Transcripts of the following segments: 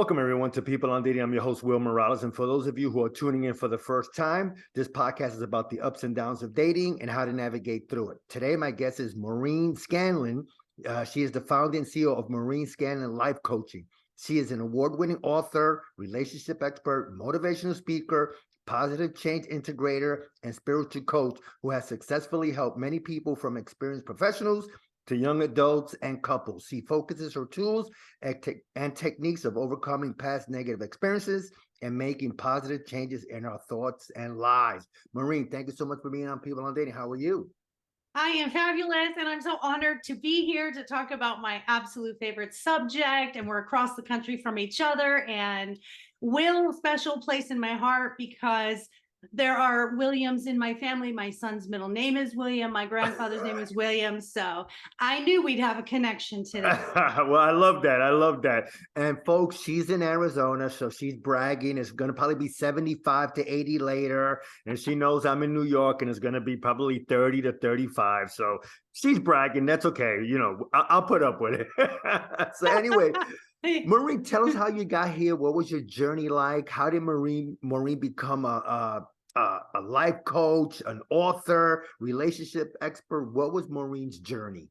Welcome, everyone, to People on Dating. I'm your host, Will Morales. And for those of you who are tuning in for the first time, this podcast is about the ups and downs of dating and how to navigate through it. Today, my guest is Maureen Scanlon. She is the founder and CEO of Maureen Scanlon Life Coaching. She is an award-winning author, relationship expert, motivational speaker, positive change integrator, and spiritual coach who has successfully helped many people, from experienced professionals to young adults and couples. She focuses her tools and techniques of overcoming past negative experiences and making positive changes in our thoughts and lives. Maureen, thank you so much for being on People on Dating. How are you? I am fabulous, and I'm so honored to be here to talk about my absolute favorite subject. And we're across the country from each other, and Will, special place in my heart because there are Williams in my family. My son's middle name is William. My grandfather's name is William. So I knew we'd have a connection today. Well, I love that. I love that. And folks, she's in Arizona, so she's bragging. It's going to probably be 75 to 80 later. And she knows I'm in New York and it's going to be probably 30 to 35. So she's bragging. That's okay. You know, I'll put up with it. So anyway, Maureen, tell us how you got here. What was your journey like? How did Maureen become a life coach, an author, relationship expert? What was Maureen's journey?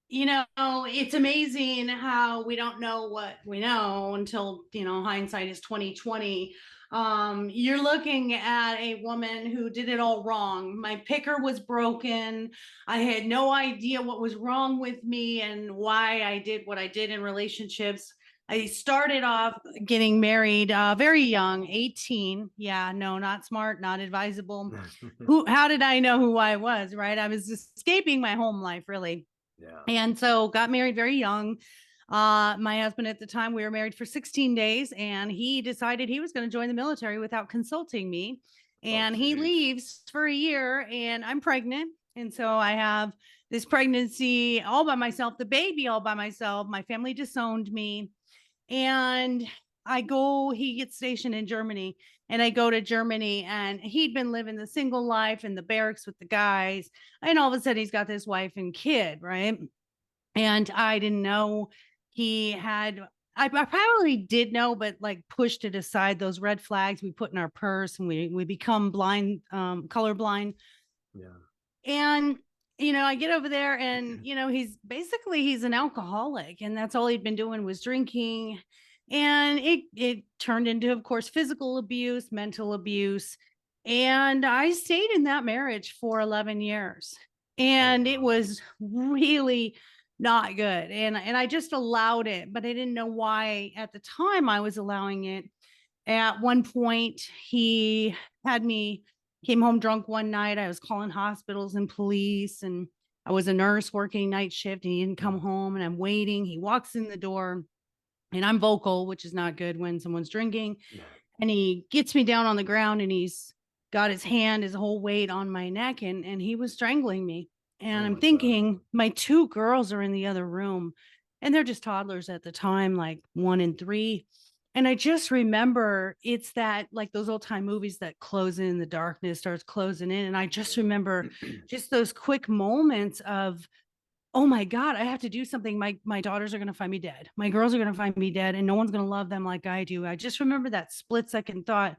You know, it's amazing how we don't know what we know until, hindsight is 2020. You're looking at a woman who did it all wrong. My picker was broken. I had no idea what was wrong with me and why I did what I did in relationships. I started off getting married very young, 18. Yeah, no, not smart, not advisable. How did I know who I was, right? I was escaping my home life, really. Yeah. And so got married very young. My husband at the time, we were married for 16 days, and he decided he was going to join the military without consulting me. And he leaves for a year, and I'm pregnant. And so I have this pregnancy all by myself, the baby all by myself. My family disowned me. And he gets stationed in Germany, and I go to Germany, and he'd been living the single life in the barracks with the guys. And all of a sudden he's got this wife and kid, right? And I didn't know I probably did know, but like pushed it aside, those red flags we put in our purse, and we become blind, colorblind. Yeah. And I get over there, and he's an alcoholic, and that's all he'd been doing was drinking. And it turned into, of course, physical abuse, mental abuse. And I stayed in that marriage for 11 years. And it was really not good. And I just allowed it, but I didn't know why at the time I was allowing it. At one point, he came home drunk one night. I was calling hospitals and police, and I was a nurse working night shift, and he didn't come home, and I'm waiting. He walks in the door, and I'm vocal, which is not good when someone's drinking. And he gets me down on the ground, and he's got his whole weight on my neck, and he was strangling me. And I'm thinking, my two girls are in the other room, and they're just toddlers at the time, like 1 and 3. And I just remember it's that, like those old time movies that close in, the darkness starts closing in. And I just remember just those quick moments of, oh my God, I have to do something. My daughters are going to find me dead. My girls are going to find me dead, and no one's going to love them like I do. I just remember that split second thought,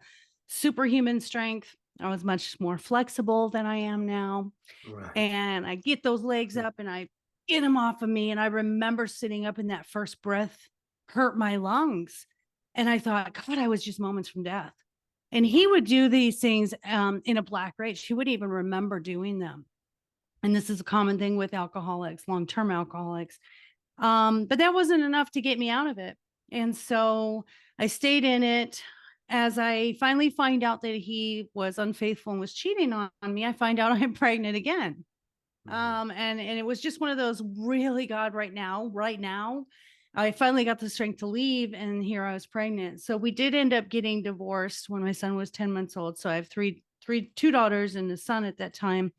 superhuman strength. I was much more flexible than I am now. Right. And I get those legs up and I get them off of me. And I remember sitting up, in that first breath hurt my lungs. And I thought, God, I was just moments from death. And he would do these things in a black rage. He wouldn't even remember doing them. And this is a common thing with alcoholics, long-term alcoholics. But that wasn't enough to get me out of it. And so I stayed in it. As I finally find out that he was unfaithful and was cheating on me, I find out I'm pregnant again. And it was just one of those, really, God, right now, I finally got the strength to leave, and here I was pregnant. So we did end up getting divorced when my son was 10 months old. So I have two daughters and a son at that time.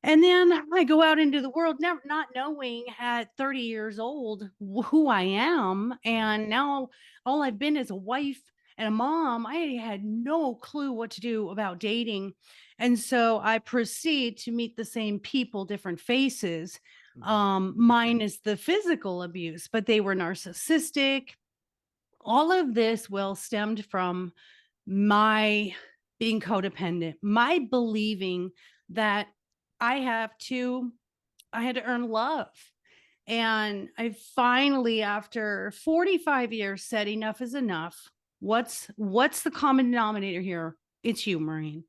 And then I go out into the world, not knowing at 30 years old who I am. And now all I've been is a wife and a mom. I had no clue what to do about dating. And so I proceed to meet the same people, different faces, minus the physical abuse, but they were narcissistic. all of this will stemmed from my being codependent, my believing that I I had to earn love. And I finally, after 45 years, said enough is enough. What's the common denominator here? It's you, Maureen.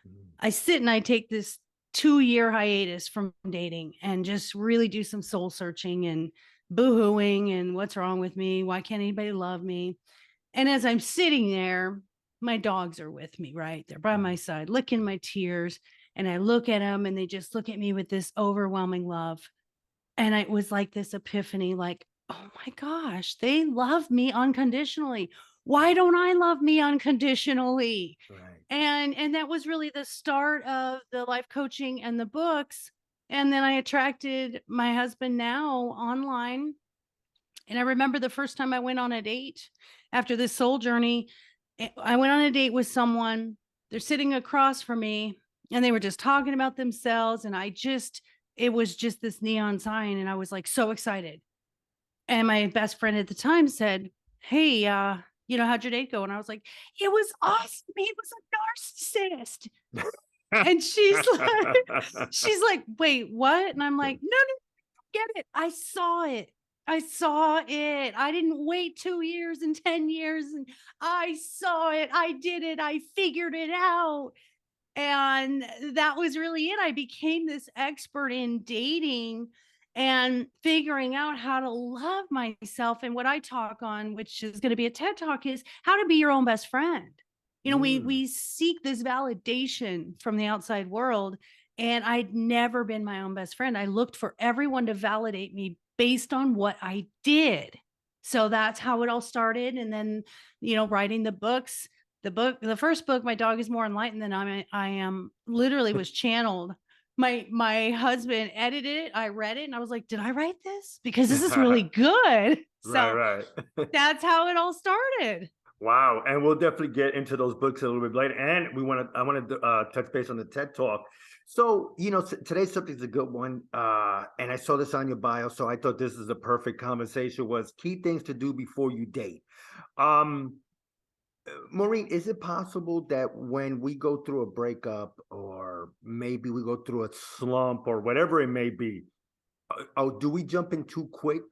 Mm. I sit and I take this 2-year hiatus from dating and just really do some soul searching and boohooing and what's wrong with me? Why can't anybody love me? And as I'm sitting there, my dogs are with me, right? They're by my Mm. side, licking my tears. And I look at them and they just look at me with this overwhelming love. And it was like this epiphany, like, oh my gosh, they love me unconditionally. Why don't I love me unconditionally? Right. And that was really the start of the life coaching and the books. And then I attracted my husband now online. And I remember the first time I went on a date after this soul journey, I went on a date with someone. They're sitting across from me and they were just talking about themselves. And it was just this neon sign. And I was like so excited. And my best friend at the time said, hey, how'd your date go? And I was like, it was awesome. He was a narcissist. And she's like, wait, what? And I'm like, no, no, get it. I saw it. I saw it. I didn't wait 2 years and 10 years. And I saw it. I did it. I figured it out. And that was really it. I became this expert in dating and figuring out how to love myself. And what I talk on, which is going to be a TED Talk, is how to be your own best friend. Mm. We seek this validation from the outside world, and I'd never been my own best friend. I looked for everyone to validate me based on what I did. So that's how it all started. And then, writing the books, the first book, My Dog is More Enlightened Than I am, literally was channeled. My husband edited it. I read it and I was like, did I write this? Because this is really good. Right, So right. that's how it all started. Wow, and we'll definitely get into those books a little bit later. And I want to touch base on the TED Talk. So, today's subject is a good one, and I saw this on your bio, so I thought this is a perfect conversation. Was key things to do before you date. Um, Maureen, is it possible that when we go through a breakup, or maybe we go through a slump, or whatever it may be, do we jump in too quick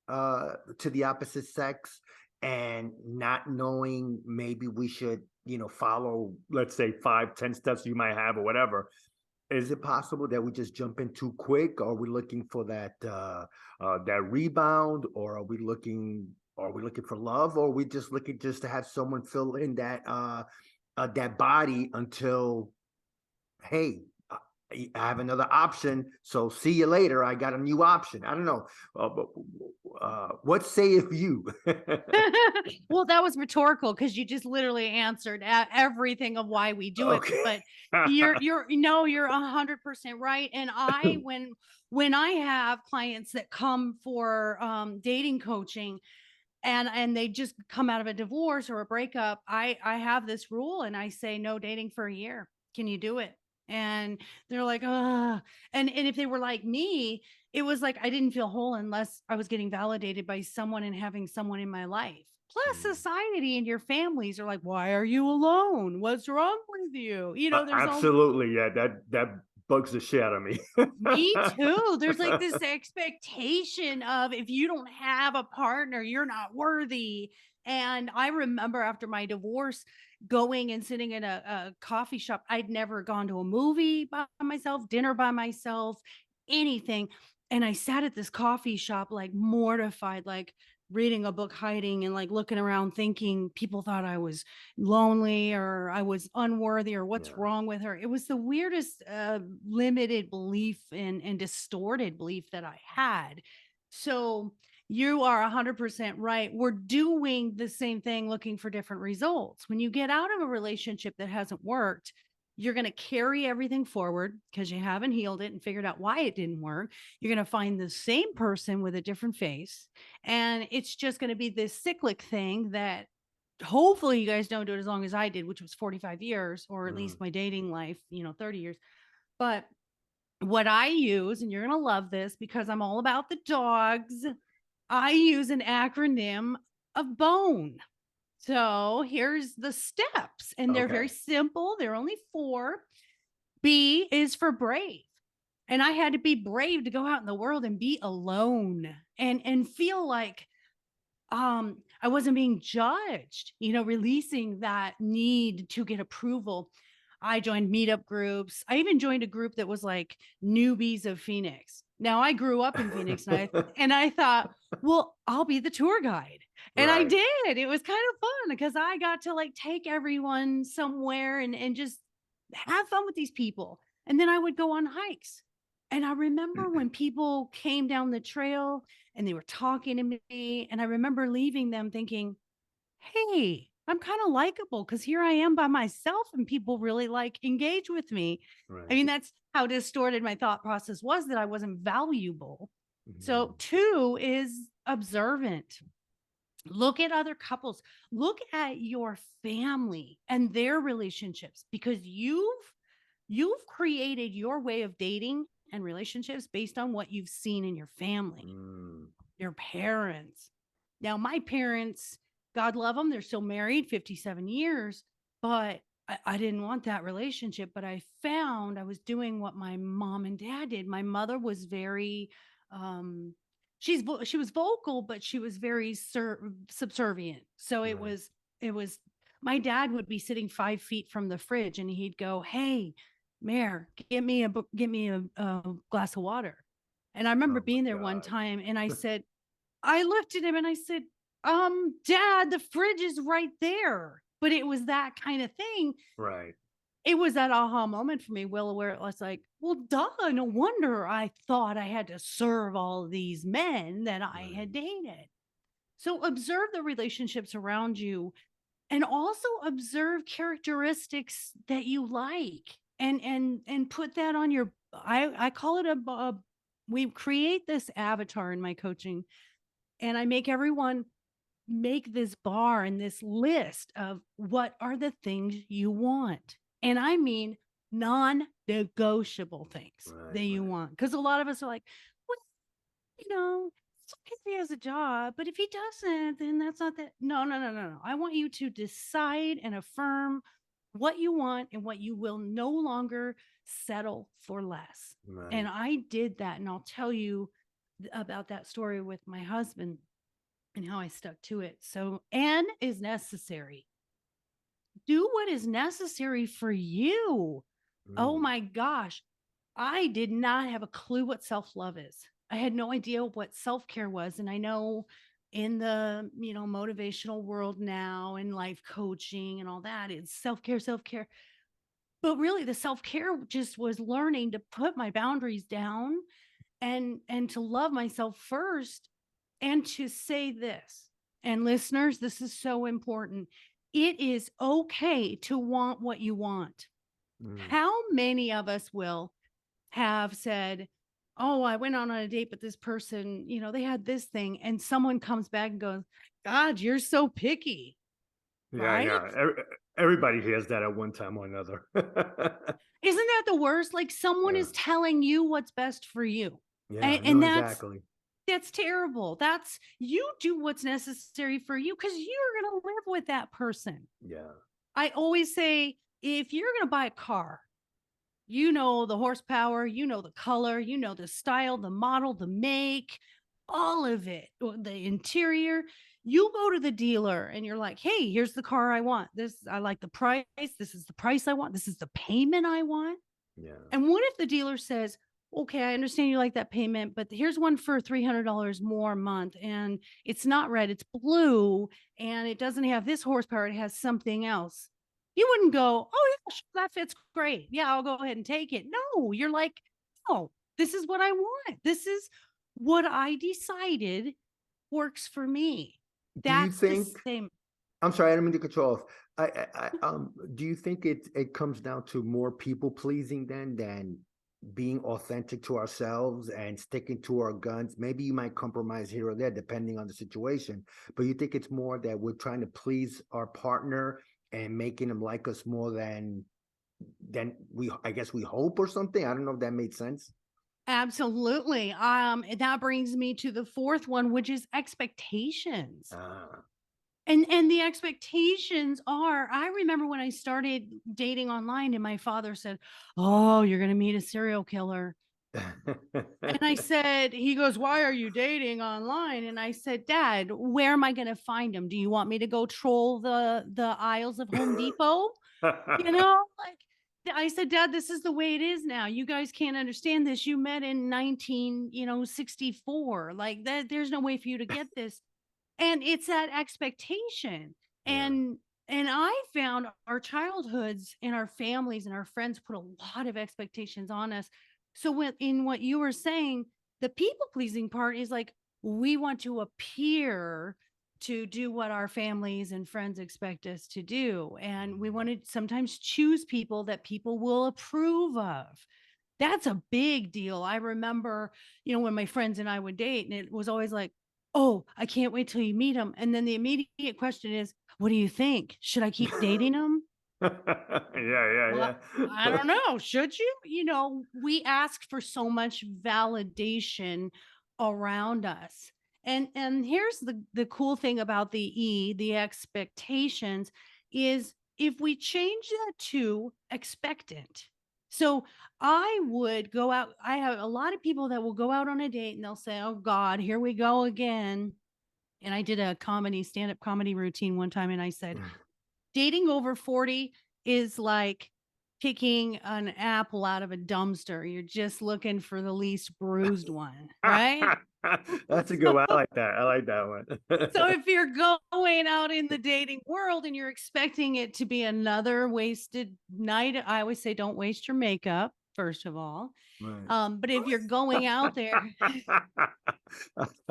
to the opposite sex, and not knowing maybe we should, follow, let's say, 5, 10 steps you might have or whatever? Is it possible that we just jump in too quick? Are we looking for that rebound, or are we looking for love, or are we just looking just to have someone fill in that body until, hey, I have another option, so see you later. I got a new option. I don't know. But what sayeth you? Well, that was rhetorical because you just literally answered everything of why we do it. Okay. But you're 100% right. And when I have clients that come for dating coaching, and they just come out of a divorce or a breakup, I have this rule and I say no dating for a year. Can you do it? And they're like, and if they were like me, it was like I didn't feel whole unless I was getting validated by someone and having someone in my life. Plus, Mm. society and your families are like, why are you alone? What's wrong with you? There's all. Absolutely, yeah. That bugs the shit out of me. Me too. There's like this expectation of if you don't have a partner, you're not worthy. And I remember after my divorce going and sitting in a coffee shop. I'd never gone to a movie by myself, dinner by myself, anything. And I sat at this coffee shop, like mortified, like reading a book, hiding and like looking around, thinking people thought I was lonely or I was unworthy or what's Yeah. wrong with her. It was the weirdest limited belief and distorted belief that I had. So you are 100% right. We're doing the same thing looking for different results. When you get out of a relationship that hasn't worked, you're going to carry everything forward because you haven't healed it and figured out why it didn't work. You're going to find the same person with a different face. And it's just going to be this cyclic thing that hopefully you guys don't do it as long as I did, which was 45 years, or at Mm. least my dating life, 30 years. But what I use, and you're going to love this because I'm all about the dogs, I use an acronym. of B.o.n.e. So here's the steps, and they're very Okay. simple. They're only 4. B is for brave. And I had to be brave to go out in the world and be alone and feel like I wasn't being judged, releasing that need to get approval. I joined meetup groups. I even joined a group that was like newbies of Phoenix. Now I grew up in Phoenix, and I thought, well, I'll be the tour guide. And I Right. did. It was kind of fun because I got to like take everyone somewhere and just have fun with these people. And then I would go on hikes. And I remember when people came down the trail and they were talking to me, and I remember leaving them thinking, hey, I'm kind of likable because here I am by myself and people really like engage with me. I Right. mean, that's how distorted my thought process was, that I wasn't valuable. So Mhm. 2 is observant. Look at other couples, look at your family and their relationships, because you've created your way of dating and relationships based on what you've seen in your family, Mm. your parents. Now, my parents, God love them, they're still married 57 years, but I didn't want that relationship. But I found I was doing what my mom and dad did. My mother was very, um, she was vocal, but she was very subservient. So Right. it was, my dad would be sitting 5 feet from the fridge and he'd go, hey, Mare, get me a glass of water. And I remember Oh my being there one God. time and I looked at him and I said, Dad, the fridge is right there. But it was that kind of thing. Right. It was that aha moment for me, Will, where it was like, well, duh, no wonder I thought I had to serve all these men that I Right. had dated. So observe the relationships around you, and also observe characteristics that you like, and put that on your, I call it we create this avatar in my coaching, and I make everyone make this bar and this list of what are the things you want. And I mean non-negotiable things Right. that you Right. want. Because a lot of us are like, well, it's okay if he has a job, but if he doesn't, then that's not that. No, no, no, no, no. I want you to decide and affirm what you want and what you will no longer settle for less. And Right. I did that. And I'll tell you about that story with my husband and how I stuck to it. So, N is necessary. Do what is necessary for you. Oh Mm. my gosh. I did not have a clue what self love is. I had no idea what self care was. And I know in the, motivational world now and life coaching and all that, it's self care, self care. But really, the self care just was learning to put my boundaries down and to love myself first, and to say this, and listeners, this is so important, it is okay to want what you want. Mm. How many of us will have said, oh, I went on a date with this person, they had this thing, and someone comes back and goes, God, you're so picky, Yeah. right? Yeah. Everybody hears that at one time or another. Isn't that the worst? Like, someone Yeah. is telling you what's best for you, Yeah. and, I know and exactly. that's terrible. That's, you do what's necessary for you because you're going to live with that person. Yeah. I always say, if you're going to buy a car, you know the horsepower, you know the color, you know the style, the model, the make, all of it, the interior. You go to the dealer and you're like, hey, here's the car I want. This, I like the price. This is the price I want. This is the payment I want. Yeah. And what if the dealer says, okay, I understand you like that payment, but here's one for $300 more a month. And it's not red, it's blue. And it doesn't have this horsepower, it has something else. You wouldn't go, oh, yeah, sure, that fits great. Yeah, I'll go ahead and take it. No, you're like, no, this is what I want. This is what I decided works for me. Do you That's the think? same. I'm sorry, I didn't mean to cut you off. Do you think it comes down to more people pleasing than being authentic to ourselves and sticking to our guns? Maybe you might compromise here or there depending on the situation, but you think it's more that we're trying to please our partner and making them like us more than we, I guess we hope, or something? I don't know if that made sense. Absolutely. That brings me to the fourth one, which is expectations. Ah, And the expectations are, I remember when I started dating online and my father said, "Oh, you're going to meet a serial killer." And I said, he goes, "Why are you dating online?" And I said, "Dad, where am I going to find him? Do you want me to go troll the aisles of Home Depot?" You know, like I said, "Dad, this is the way it is now. You guys can't understand this. You met in 1964. Like that, there's no way for you to get this." And it's that expectation. Yeah. And I found our childhoods and our families and our friends put a lot of expectations on us. So when in what you were saying, the people pleasing part is like we want to appear to do what our families and friends expect us to do, and we want to sometimes choose people that people will approve of. That's a big deal. I remember, when my friends and I would date, and it was always like, "Oh, I can't wait till you meet him." And then the immediate question is, "What do you think? Should I keep dating him?" Well, Yeah, I yeah. don't know. Should you? We ask for so much validation around us. And here's the cool thing about the expectations is if we change that to expectant. So I would go out. I have a lot of people that will go out on a date and they'll say, "Oh God, here we go again." And I did a stand-up comedy routine one time and I said, dating over 40 is like picking an apple out of a dumpster. You're just looking for the least bruised one, right? That's a good one. I like that. I like that So one. if you're going out in the dating world and you're expecting it to be another wasted night, I always say don't waste your makeup, first of all. Right. But if you're going out there,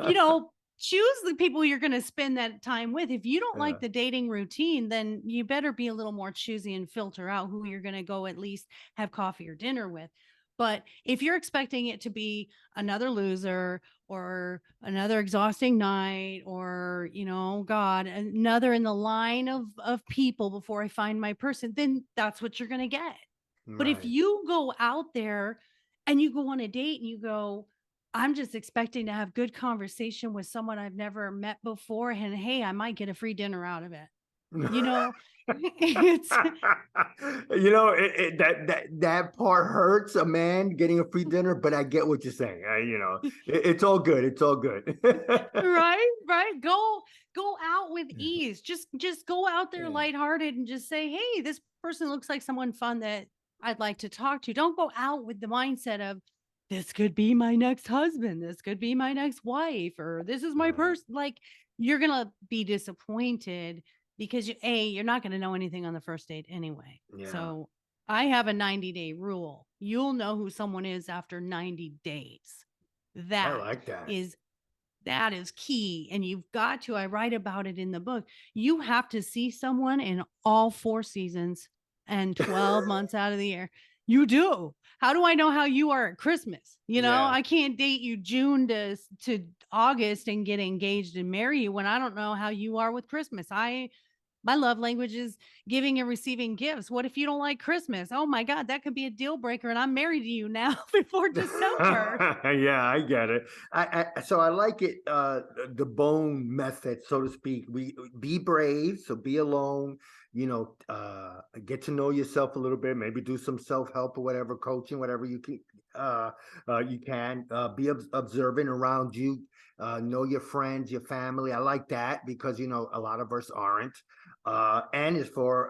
you know, choose the people you're going to spend that time with. If you don't Yeah. like the dating routine, then you better be a little more choosy and filter out who you're going to go at least have coffee or dinner with. But if you're expecting it to be another loser or another exhausting night or, God, another in the line of people before I find my person, then that's what you're going to get. But if Right. you go out there and you go on a date and you go, "I'm just expecting to have good conversation with someone I've never met before, and hey, I might get a free dinner out of it." It's That part hurts a man getting a free dinner, but I get what you're saying. It's all good. It's all good. right, right. Go out with ease. Just go out there Yeah. lighthearted and just say, "Hey, this person looks like someone fun that I'd like to talk to." Don't go out with the mindset of this could be my next husband, this could be my next wife, or this is my Right. person. Like you're gonna be disappointed because you're not gonna know anything on the first date anyway. Yeah. So I have a 90-day rule. You'll know who someone is after 90 days. I That like that. is that is key. And you've got to, I write about it in the book. You have to see someone in all 4 seasons and 12 months out of the year. You do. How do I know how you are at Christmas? Yeah. I can't date you June to August and get engaged and marry you when I don't know how you are with Christmas. My love language is giving and receiving gifts. What if you don't like Christmas? Oh my God, that could be a deal breaker. And I'm married to you now before December. Yeah, I get it. So I like it, the bone method, so to speak. We be brave, so be alone, get to know yourself a little bit, maybe do some self-help or whatever, coaching, whatever you can, be observant around you, know your friends, your family. I like that because a lot of us aren't. And it's for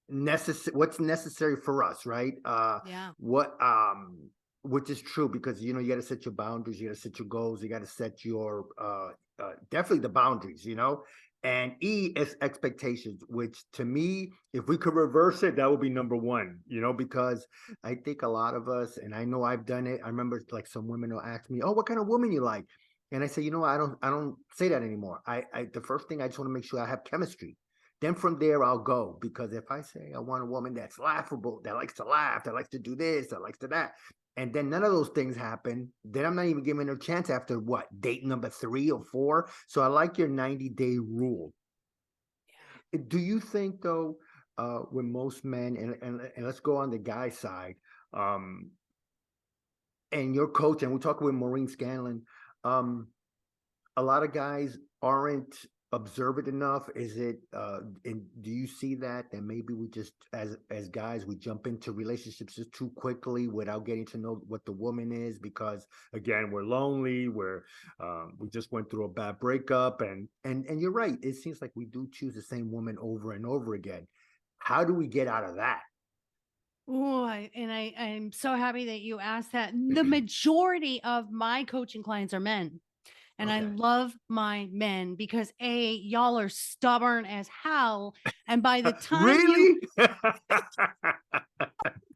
what's necessary for us, right? Yeah. What which is true because you got to set your boundaries, you got to set your goals, you got to set your definitely the boundaries, and E is expectations, which to me, if we could reverse it, that would be number one, because I think a lot of us, and I know I've done it. I remember like some women will ask me, "Oh, what kind of woman you like?" And I say, I don't say that anymore. I the first thing, I just want to make sure I have chemistry. Then from there, I'll go. Because if I say I want a woman that's laughable, that likes to laugh, that likes to do this, that likes to that, and then none of those things happen, then I'm not even giving her a chance after what, date number 3 or 4. So I like your 90-day rule. Do you think, though, when most men, and let's go on the guy side, um, and your coach, and we're talking with Maureen Scanlon, a lot of guys aren't observant enough? Is it and do you see that maybe we just as guys we jump into relationships just too quickly without getting to know what the woman is, because again we're lonely, we just went through a bad breakup, and you're right, it seems like we do choose the same woman over and over again. How do we get out of that? Oh, I'm so happy that you asked that. The majority of my coaching clients are men. And I Okay. love my men because y'all are stubborn as hell. And by the Really?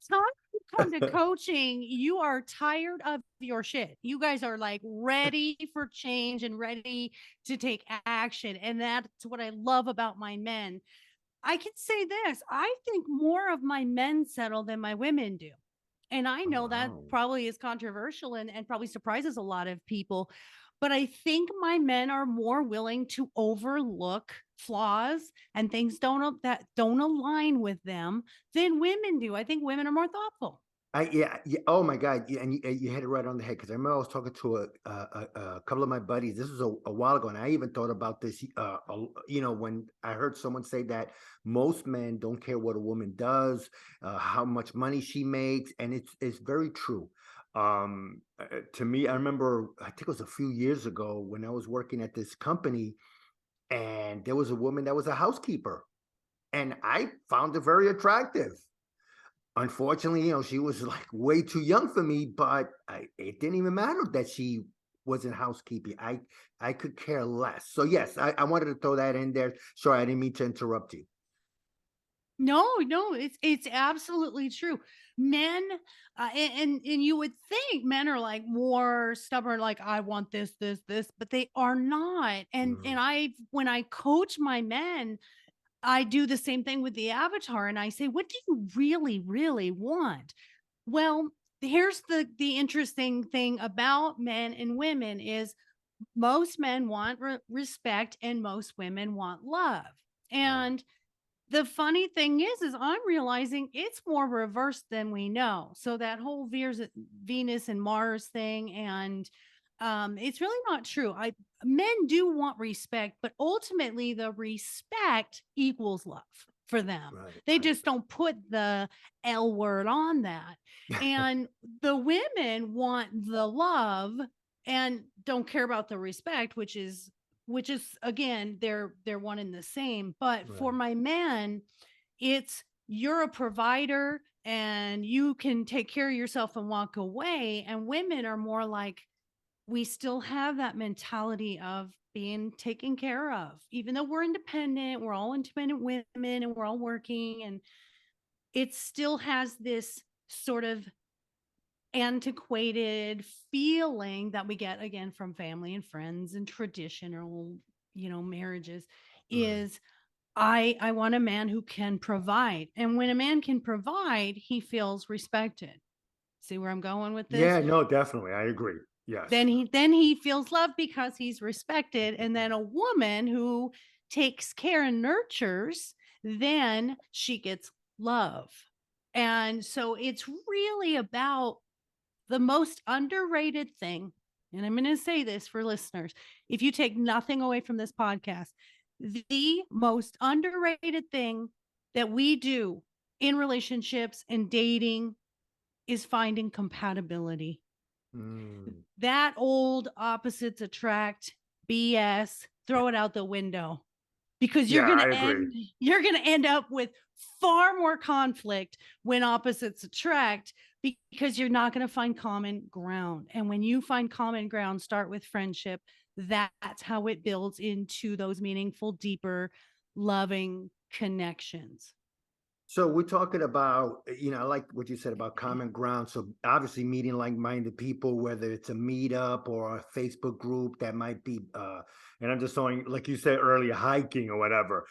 time you come to coaching, you are tired of your shit. You guys are like ready for change and ready to take action. And that's what I love about my men. I can say this, I think more of my men settle than my women do. And I know that Wow. probably is controversial and probably surprises a lot of people. But I think my men are more willing to overlook flaws and things that don't align with them than women do. I think women are more thoughtful. Yeah, yeah. Oh my God. Yeah, and you hit it right on the head, because I remember I was talking to a couple of my buddies. This was a while ago, and I even thought about this. When I heard someone say that most men don't care what a woman does, how much money she makes, and it's very true. To me, I remember I think it was a few years ago when I was working at this company, and there was a woman that was a housekeeper, and I found her very attractive. Unfortunately, she was like way too young for me, but it didn't even matter that she was in housekeeping. I could care less. So yes, I wanted to throw that in there. Sorry, I didn't mean to interrupt you. No, it's absolutely true. Men, and you would think men are like more stubborn, like I want this, but they are not. And Mm, when I coach my men, I do the same thing with the avatar, and I say, what do you really, really want? Well, here's the interesting thing about men and women is most men want respect and most women want love. right, And the funny thing is I'm realizing it's more reversed than we know. So that whole Venus and Mars thing, and it's really not true. Men do want respect, but ultimately the respect equals love for them. right, They right. just don't put the L word on that. And the women want the love and don't care about the respect, which is again they're one and the same. But for Right. my man, it's you're a provider and you can take care of yourself and walk away. And women are more like, we still have that mentality of being taken care of, even though we're independent, we're all independent women and we're all working, and it still has this sort of antiquated feeling that we get again from family and friends and traditional, marriages Right. is I want a man who can provide. And when a man can provide, he feels respected. See where I'm going with this? Yeah, no, definitely. I agree. Yes. Then he feels loved because he's respected. And then a woman who takes care and nurtures, then she gets love. And so it's really about the most underrated thing, and I'm going to say this for listeners, if you take nothing away from this podcast, the most underrated thing that we do in relationships and dating is finding compatibility. Mm. That old opposites attract BS, throw it out the window, because Yeah, I agree. you're going to end up with far more conflict when opposites attract, because you're not going to find common ground. And when you find common ground, start with friendship. That's how it builds into those meaningful, deeper, loving connections. So we're talking about, I like what you said about common ground. So obviously meeting like-minded people, whether it's a meetup or a Facebook group that might be, and I'm just saying, like you said earlier, hiking or whatever,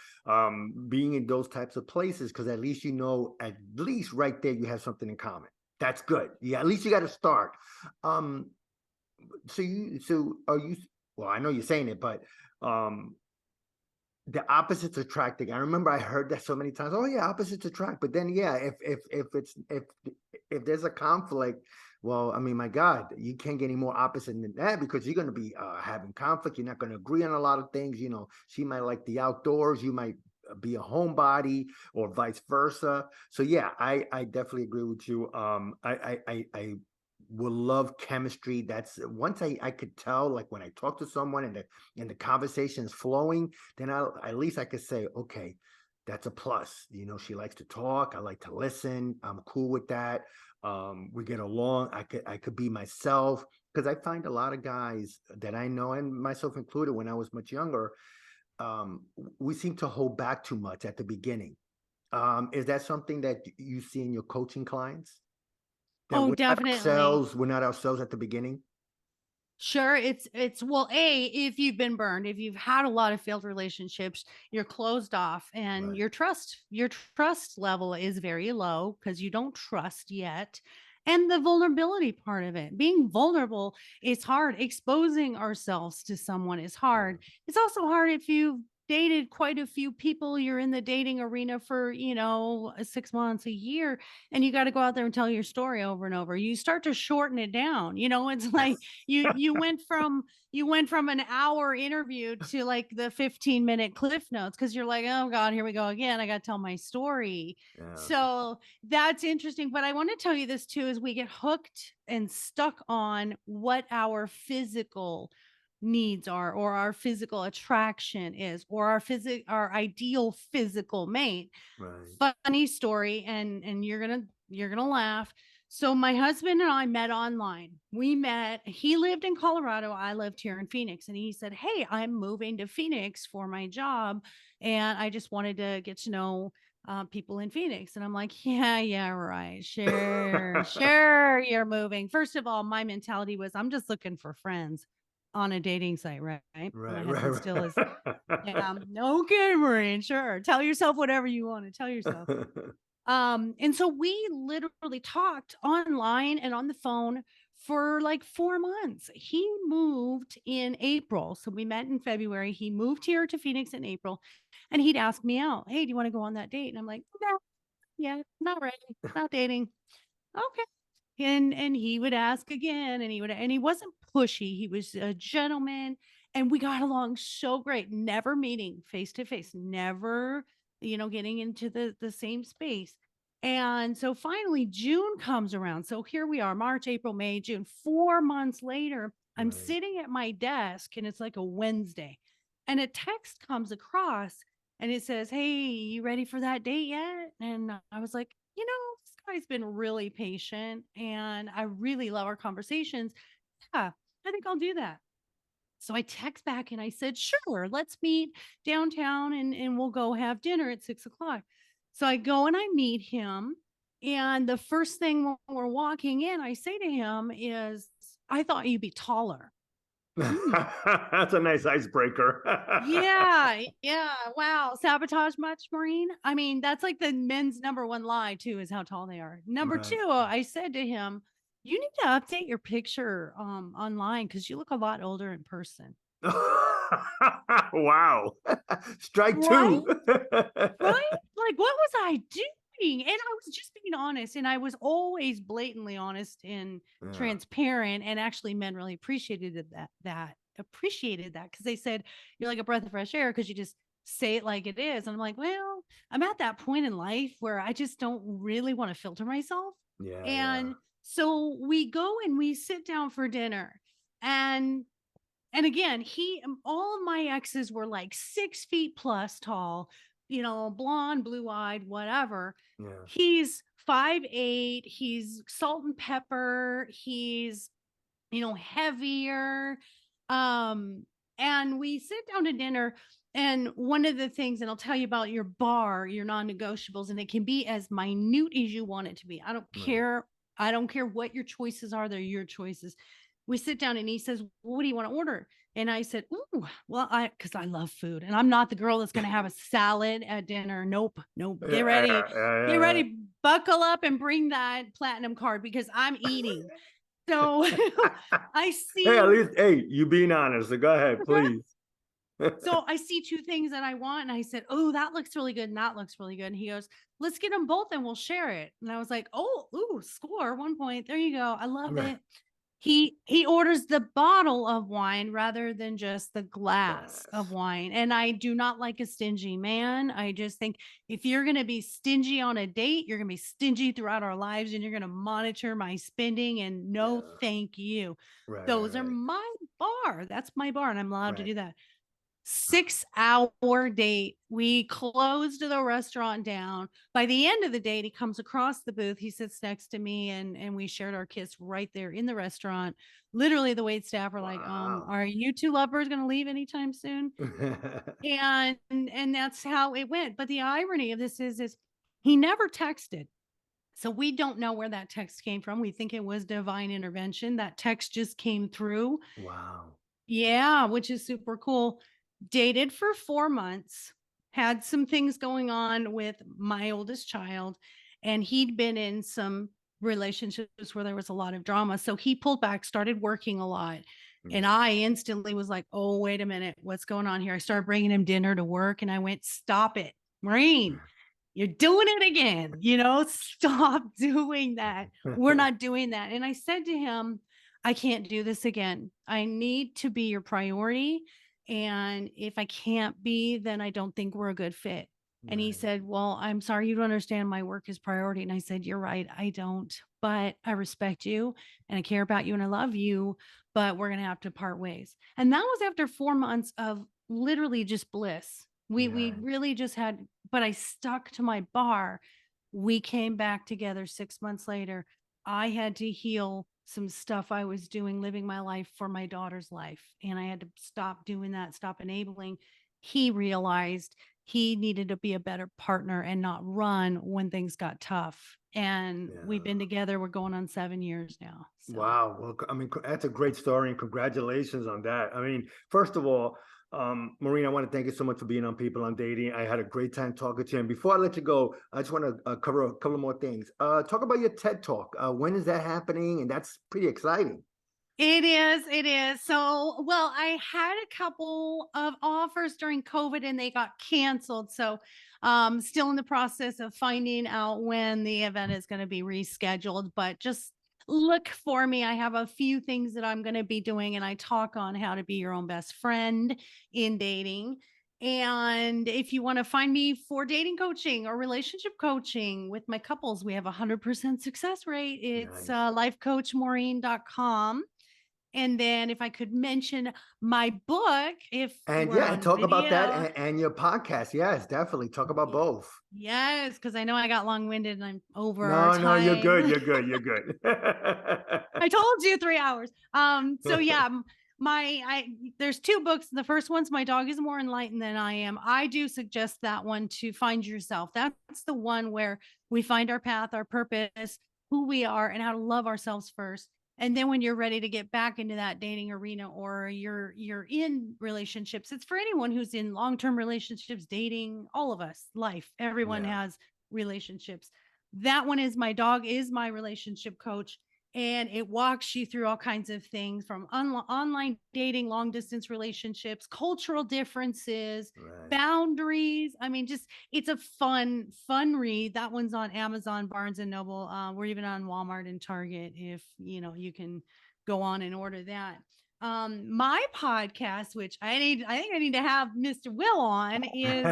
being in those types of places, because at least at least right there, you have something in common. That's good. Yeah, at least you got to start. Um, so are you, well, I know you're saying it, but um, the opposites attracting. I remember I heard that so many times. Oh yeah, opposites attract. But then yeah, if if there's a conflict, well, I mean, my God, you can't get any more opposite than that, because you're going to be having conflict. You're not going to agree on a lot of things. She might like the outdoors. You might be a homebody, or vice versa. So yeah, I definitely agree with you. I will love chemistry. That's once I could tell, like when I talk to someone and the conversation is flowing, then at least I could say, okay, that's a plus. She likes to talk. I like to listen. I'm cool with that. We get along. I could be myself, because I find a lot of guys that I know, and myself included, when I was much younger, we seem to hold back too much at the beginning. Is that something that you see in your coaching clients? That Oh, definitely. we're not ourselves at the beginning. Sure. It's well, if you've been burned, if you've had a lot of failed relationships, you're closed off, and Right. your trust level is very low because you don't trust yet. And the vulnerability part of it, being vulnerable is hard. Exposing ourselves to someone is Yeah. hard. It's also hard if you've dated quite a few people, you're in the dating arena for, 6 months, a year, and you got to go out there and tell your story over and over. You start to shorten it down. It's like you went from an hour interview to like the 15-minute cliff notes, because you're like, oh God, here we go again, I got to tell my story. Yeah. So that's interesting, but I want to tell you this too: is we get hooked and stuck on what our physical needs are, or our physical attraction is, or our ideal physical mate. Right. Funny story, and you're gonna laugh. So my husband and I met online. We met, he lived in Colorado, I lived here in Phoenix, and he said, hey, I'm moving to Phoenix for my job, and I just wanted to get to know people in Phoenix. And I'm like, yeah, right, sure, you're moving. First of all, my mentality was, I'm just looking for friends on a dating site, right? My Right. husband still is. Right. Yeah, okay, Maureen, sure. Tell yourself whatever you want to tell yourself. And so we literally talked online and on the phone for like 4 months. He moved in April. So we met in February. He moved here to Phoenix in April, and he'd ask me out. Hey, do you want to go on that date? And I'm like, no, yeah, not ready, not dating. Okay. And he would ask again, and he wasn't pushy. He was a gentleman, and we got along so great, never meeting face to face, never, getting into the same space. And so finally June comes around. So here we are, March, April, May, June, 4 months later. I'm Right. sitting at my desk, and it's like a Wednesday, and a text comes across, and it says, hey, you ready for that date yet? And I was like, this guy's been really patient, and I really love our conversations. Yeah, I think I'll do that. So I text back and I said, sure, let's meet downtown, and we'll go have dinner at 6 o'clock. So I go and I meet him. And the first thing when we're walking in, I say to him is, I thought you'd be taller. Hmm. That's a nice icebreaker. Yeah, yeah. Wow. Sabotage much, Maureen? I mean, that's like the men's number one lie, too, is how tall they are. Number Right. two, I said to him, you need to update your picture online, because you look a lot older in person. Wow. Strike Right? two. Right? Like, what was I doing? And I was just being honest. And I was always blatantly honest and Yeah. transparent. And actually, men really appreciated that because they said, you're like a breath of fresh air because you just say it like it is. And I'm like, well, I'm at that point in life where I just don't really want to filter myself. Yeah. Yeah. And so we go and we sit down for dinner. And again, all of my exes were like 6 feet plus tall, blonde, blue eyed, whatever. Yeah. He's 5'8". He's salt and pepper. He's, heavier. Um, and we sit down to dinner. And one of the things, and I'll tell you about your bar, your non-negotiables, and it can be as minute as you want it to be. I don't Right. care. I don't care what your choices are. They're your choices. We sit down and he says, well, what do you want to order? And I said, ooh, well, because I love food, and I'm not the girl that's going to have a salad at dinner. Nope. Get Yeah. ready. Yeah. Get Yeah. ready. Buckle up and bring that platinum card, because I'm eating. So I Hey, at see. least, hey, you being honest. So go ahead, please. So I see two things that I want. And I said, oh, that looks really good. And that looks really good. And he goes, let's get them both and we'll share it. And I was like, oh, ooh, score 1 point. There you go. I love Right. it. He orders the bottle of wine rather than just the glass of Yes. wine. And I do not like a stingy man. I just think if you're going to be stingy on a date, you're going to be stingy throughout our lives and you're going to monitor my spending and no, Yeah. thank you. Right, right, Those are right, my bar. That's my bar and I'm allowed to right. do that. 6-hour date. We closed the restaurant down. By the end of the date, he comes across the booth. He sits next to me and we shared our kiss right there in the restaurant. Literally the wait staff were like, Wow. are you two lovers going to leave anytime soon? And that's how it went. But the irony of this is he never texted. So we don't know where that text came from. We think it was divine intervention. That text just came through. Wow. Yeah, which is super cool. Dated for 4 months, had some things going on with my oldest child, and he'd been in some relationships where there was a lot of drama. So he pulled back, started working a lot. And Yeah. I instantly was like, oh, wait a minute, what's going on here? I started bringing him dinner to work and I went, stop it, Maureen, you're doing it again. Stop doing that. We're not doing that. And I said to him, I can't do this again. I need to be your priority. And if I can't be, then I don't think we're a good fit. And he Right. said, well, I'm sorry you don't understand my work is priority. And I said, you're right. I don't, but I respect you and I care about you and I love you, but we're going to have to part ways. And that was after 4 months of literally just bliss. We Yeah. really just had, but I stuck to my bar. We came back together 6 months later. I had to heal some stuff I was doing, living my life for my daughter's life. And I had to stop doing that, stop enabling. He realized he needed to be a better partner and not run when things got tough. And we've Yeah. been together. We're going on 7 years now. So Wow. Well, I mean, that's a great story and congratulations on that. I mean, first of all, Maureen, I want to thank you so much for being on People on Dating. I had a great time talking to you. And before I let you go, I just want to cover a couple more things. Talk about your TED Talk. When is that happening? And that's pretty exciting. it is. It is. So, well, I had a couple of offers during COVID and they got canceled. So, still in the process of finding out when the event is going to be rescheduled, but just look for me. I have a few things that I'm going to be doing and I talk on how to be your own best friend in dating. And if you want to find me for dating coaching or relationship coaching with my couples, we have a 100% success rate. It's Nice. lifecoachmaureen.com. And then if I could mention my book, if And we're yeah, on talk about that video. and your podcast. Yes, definitely. Talk about Ye- both. Yes, because I know I got long-winded and I'm over our No, no, you're good. time. You're good. You're good. I told you 3 hours. So yeah, there's two books. The first one's My Dog is More Enlightened Than I Am. I do suggest that one to find yourself. That's the one where we find our path, our purpose, who we are, and how to love ourselves first. And then when you're ready to get back into that dating arena or you're in relationships, it's for anyone who's in long-term relationships, dating, all of us, life. Everyone Yeah. has relationships. That one is My Dog is My Relationship Coach, and it walks you through all kinds of things from online dating, long distance relationships, cultural differences, Right. boundaries. I mean, just it's a fun read. That one's on Amazon, Barnes and Noble. We're even on Walmart and Target if you can go on and order that. My podcast, which I think I need to have Mr. Will on, is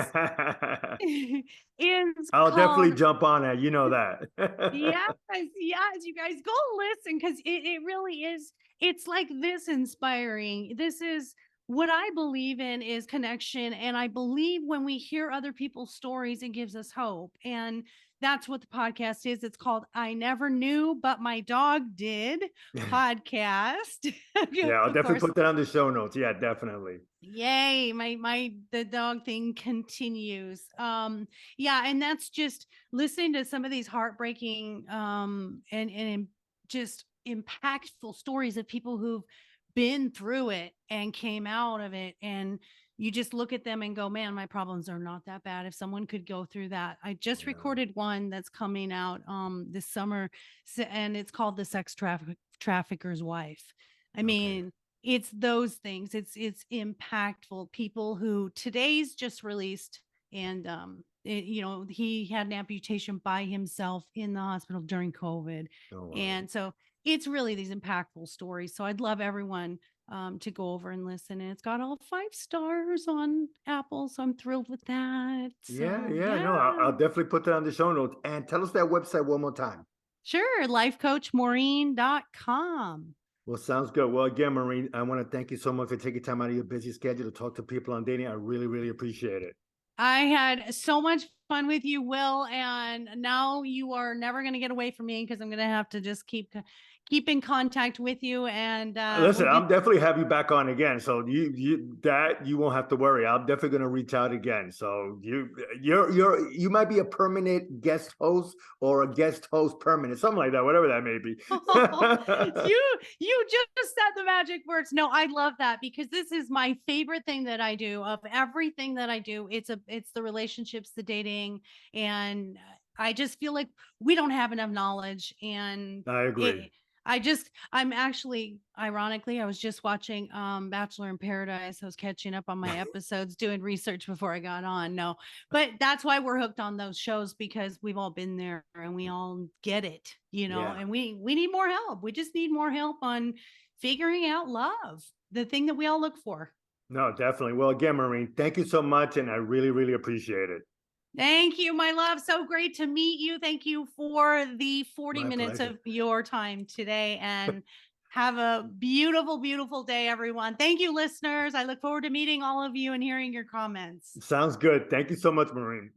is I'll definitely called jump on it. You know that. yes, yes, you guys go listen because it really is. It's like this inspiring. This is what I believe in is connection. And I believe when we hear other people's stories, it gives us hope. And that's what the podcast is. It's called I Never Knew, But My Dog Did podcast. Yeah, I'll Of definitely course, put that on the show notes. Yeah, definitely. yay, my the dog thing continues. Yeah, and that's just listening to some of these heartbreaking and just impactful stories of people who've been through it and came out of it, and you just look at them and go, man, my problems are not that bad. If someone could go through that. I just Yeah. recorded one that's coming out this summer, and it's called The Sex Trafficker's Wife. I Okay. mean, it's those things. It's impactful. People who today's just released, and he had an amputation by himself in the hospital during COVID. Oh, wow. And so it's really these impactful stories. So I'd love everyone to go over and listen. And it's got all 5 stars on Apple. So I'm thrilled with that. Yeah, So yeah, no, I'll yeah, definitely put that on the show notes. And tell us that website one more time. sure. Lifecoachmaureen.com. Well, sounds good. Well, again, Maureen, I want to thank you so much for taking time out of your busy schedule to talk to people on dating. I really, really appreciate it. I had so much fun with you, Will, and now you are never going to get away from me because I'm going to have to just keep in contact with you, and Listen, we'll get. I'm definitely have you back on again, so you won't have to worry. I'm definitely going to reach out again. So you might be a permanent guest host or a guest host permanent, something like that, whatever that may be. You just said the magic words. No, I love that because this is my favorite thing that I do. Of everything that I do, it's the relationships, the dating, and I just feel like we don't have enough knowledge. And I agree. it I'm actually, ironically, I was just watching Bachelor in Paradise. I was catching up on my episodes, doing research before I got on. No, but that's why we're hooked on those shows, because we've all been there and we all get it, Yeah. and we need more help. We just need more help on figuring out love, the thing that we all look for. No, definitely. Well, again, Maureen, thank you so much, and I really, really appreciate it. Thank you, my love. So great to meet you. Thank you for the 40 My minutes pleasure. of your time today, and have a beautiful, beautiful day, everyone. Thank you, listeners. I look forward to meeting all of you and hearing your comments. Sounds good. Thank you so much, Maureen.